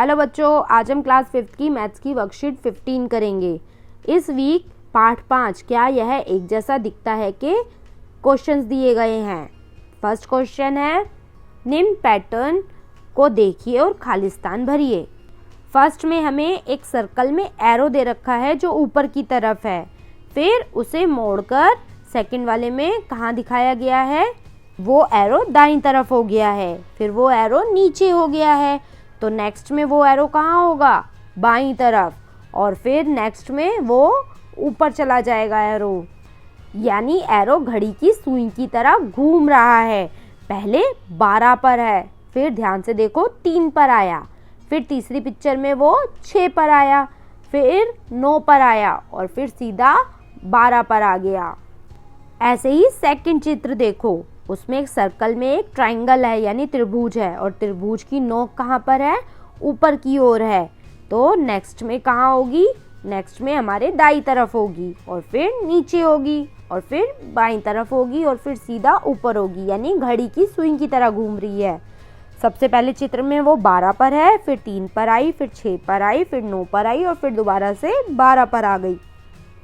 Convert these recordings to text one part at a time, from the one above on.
Hello बच्चों, आज हम क्लास 5th की मैथ्स की वर्कशीट 15 करेंगे। इस वीक पार्ट 5 क्या यह एक जैसा दिखता है कि क्वेश्चंस दिए गए हैं। फर्स्ट क्वेश्चन है, निम्न पैटर्न को देखिए और खालिस्तान भरिए। फर्स्ट में हमें एक सर्कल में एरो दे रखा है जो ऊपर की तरफ है, फिर उसे मोड़कर सेकंड वाले में कहाँ दिखाया गया है, वो एरो दाईं तरफ हो गया है, फिर वो एरो नीचे हो गया है, तो नेक्स्ट में वो एरो कहाँ होगा, बाईं तरफ, और फिर नेक्स्ट में वो ऊपर चला जाएगा एरो। यानी एरो घड़ी की सुई की तरह घूम रहा है। पहले 12 पर है, फिर ध्यान से देखो 3 पर आया, फिर तीसरी पिक्चर में वो 6 पर आया, फिर 9 पर आया और फिर सीधा 12 पर आ गया। ऐसे ही सेकंड चित्र देखो, उसमें एक सर्कल में एक ट्रायंगल है यानी त्रिभुज है, और त्रिभुज की नोक कहाँ पर है, ऊपर की ओर है, तो नेक्स्ट में कहाँ होगी, नेक्स्ट में हमारे दाईं तरफ होगी, और फिर नीचे होगी, और फिर बाईं तरफ होगी, और फिर सीधा ऊपर होगी। यानी घड़ी की सुई की तरह घूम रही है। सबसे पहले चित्र में वो 12 पर है, फिर 3 पर आई, फिर 6 पर आई, फिर 9 पर आई, और फिर दोबारा से 12 पर आ गई,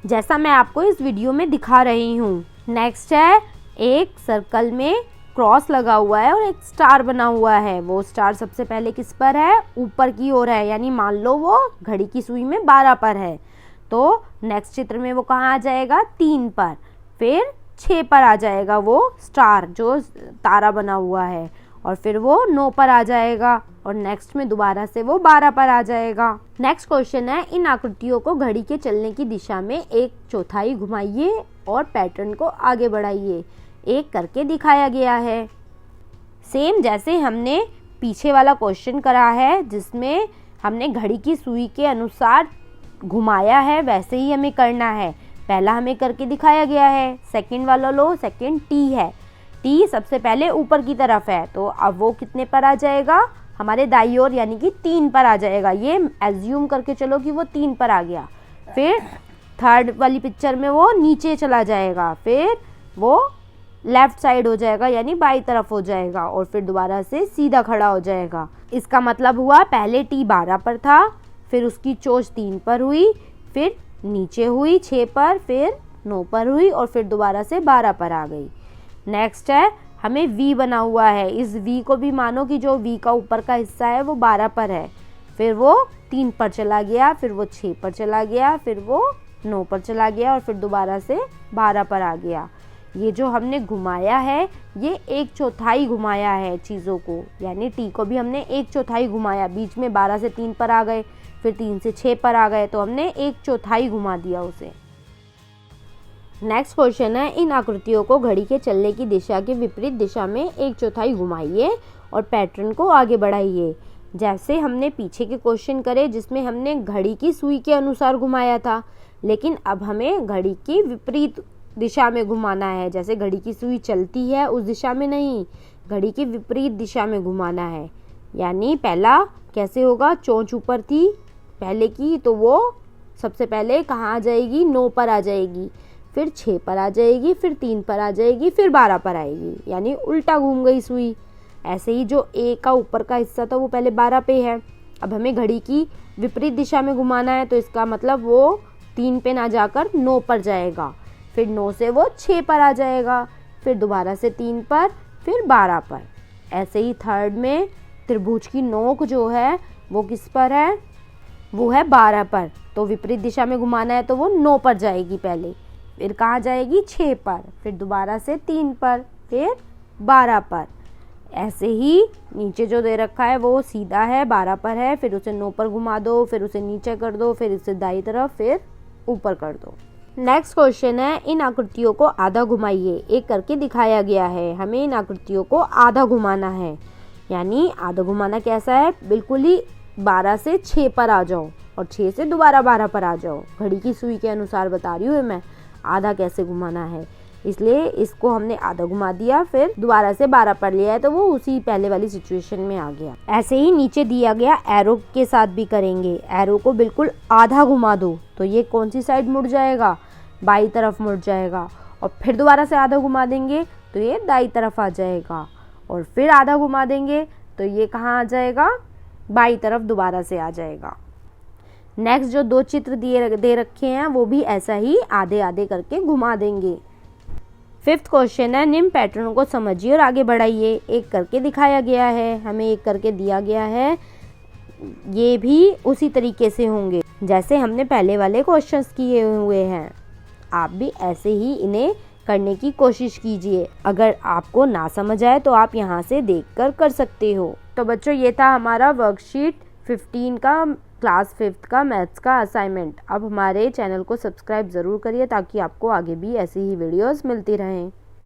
जैसा मैं आपको इस वीडियो में दिखा रही हूँ। नेक्स्ट है, एक सर्कल में क्रॉस लगा हुआ है और एक स्टार बना हुआ है। वो स्टार सबसे पहले किस पर है, ऊपर की ओर है, यानी मान लो वो घड़ी की सुई में 12 पर है, तो नेक्स्ट चित्र में वो कहाँ आ जाएगा, 3 पर, फिर 6 पर आ जाएगा वो स्टार जो तारा बना हुआ है, और फिर वो 9 पर आ जाएगा, और नेक्स्ट में दोबारा से वो 12 पर आ जाएगा। नेक्स्ट क्वेश्चन है, इन आकृतियों को घड़ी के चलने की दिशा में 1/4 घुमाइए और पैटर्न को आगे बढ़ाइए। एक करके दिखाया गया है। सेम जैसे हमने पीछे वाला क्वेश्चन करा है जिसमें हमने घड़ी की सुई के अनुसार घुमाया है, वैसे ही हमें करना है। पहला हमें करके दिखाया गया है, सेकंड वाला लो, सेकंड टी है, टी सबसे पहले ऊपर की तरफ है, तो अब वो कितने पर आ जाएगा, हमारे दाईं ओर, यानी कि 3 पर आ जाएगा। ये एज्यूम करके चलो कि वो 3 पर आ गया। फिर थर्ड वाली पिक्चर में वो नीचे चला जाएगा, फिर वो लेफ्ट साइड हो जाएगा यानी बाईं तरफ हो जाएगा, और फिर दोबारा से सीधा खड़ा हो जाएगा। इसका मतलब हुआ पहले टी 12 पर था, फिर उसकी चोंच 3 पर हुई, फिर नीचे हुई 6 पर, फिर 9 पर हुई, और फिर दोबारा से 12 पर आ गई। नेक्स्ट है, हमें वी बना हुआ है, इस वी को भी मानो कि जो वी का ऊपर का हिस्सा है वो 12 पर है, फिर वो 3 पर चला गया, फिर वो 6 पर चला गया, फिर वो 9 पर चला गया, और फिर दोबारा से 12 पर आ गया। ये जो हमने घुमाया है ये 1/4 घुमाया है चीज़ों को, यानी टी को भी हमने 1/4 घुमाया। बीच में 12 से 3 पर आ गए, फिर 3 से 6 पर आ गए, तो हमने 1/4 घुमा दिया उसे। नेक्स्ट क्वेश्चन है, इन आकृतियों को घड़ी के चलने की दिशा के विपरीत दिशा में 1/4 घुमाइए और पैटर्न को आगे बढ़ाइए। जैसे हमने पीछे के क्वेश्चन करे जिसमें हमने घड़ी की सुई के अनुसार घुमाया था, लेकिन अब हमें घड़ी की विपरीत दिशा में घुमाना है। जैसे घड़ी की सुई चलती है उस दिशा में नहीं, घड़ी की विपरीत दिशा में घुमाना है। यानी पहला कैसे होगा, चोंच ऊपर थी पहले की, तो वो सबसे पहले कहाँ आ जाएगी, 9 पर आ जाएगी, फिर 6 पर आ जाएगी, फिर 3 पर आ जाएगी, फिर 12 पर आएगी, यानी उल्टा घूम गई सुई। ऐसे ही जो ए का ऊपर का हिस्सा था वो पहले 12 पे है, अब हमें घड़ी की विपरीत दिशा में घुमाना है, तो इसका मतलब वो 3 पे ना जाकर 9 पर जाएगा, फिर 9 से वो 6 पर आ जाएगा, फिर दोबारा से 3 पर, फिर 12 पर। ऐसे ही थर्ड में त्रिभुज की नोक जो है वो किस पर है, वो है 12 पर, तो विपरीत दिशा में घुमाना है तो वो 9 पर जाएगी पहले, फिर कहाँ जाएगी, 6 पर, फिर दोबारा से 3 पर, फिर 12 पर। ऐसे ही नीचे जो दे रखा है वो सीधा है, 12 पर है, फिर उसे 9 पर घुमा दो, फिर उसे नीचे कर दो, फिर इसे दाईं तरफ, फिर ऊपर कर दो। नेक्स्ट क्वेश्चन है, इन आकृतियों को आधा घुमाइए। एक करके दिखाया गया है, हमें इन आकृतियों को आधा घुमाना है। यानी आधा घुमाना कैसा है, बिल्कुल ही 12 से 6 पर आ जाओ और 6 से दोबारा 12 पर आ जाओ। घड़ी की सुई के अनुसार बता रही हूँ मैं आधा कैसे घुमाना है, इसलिए इसको हमने आधा घुमा दिया, फिर दोबारा से 12 पर लिया है, तो वो उसी पहले वाली सिचुएशन में आ गया। ऐसे ही नीचे दिया गया एरो के साथ भी करेंगे। एरो को बिल्कुल आधा घुमा दो तो ये कौन सी साइड मुड़ जाएगा, बाईं तरफ मुड़ जाएगा, और फिर दोबारा से आधा घुमा देंगे तो ये दाईं तरफ आ जाएगा, और फिर आधा घुमा देंगे तो ये कहाँ आ जाएगा, बाई तरफ दोबारा से आ जाएगा। नेक्स्ट जो 2 चित्र दे रखे हैं वो भी ऐसा ही आधे आधे करके घुमा देंगे। 5th क्वेश्चन है, निम्न पैटर्न को समझिए और आगे बढ़ाइए। एक करके दिखाया गया है, हमें एक करके दिया गया है, ये भी उसी तरीके से होंगे जैसे हमने पहले वाले क्वेश्चंस किए हुए हैं। आप भी ऐसे ही इन्हें करने की कोशिश कीजिए। अगर आपको ना समझ आए तो आप यहाँ से देखकर कर सकते हो। तो बच्चों ये था हमारा वर्कशीट 15 का क्लास 5th का मैथ्स का असाइनमेंट। अब हमारे चैनल को सब्सक्राइब ज़रूर करिए ताकि आपको आगे भी ऐसी ही वीडियोस मिलती रहें।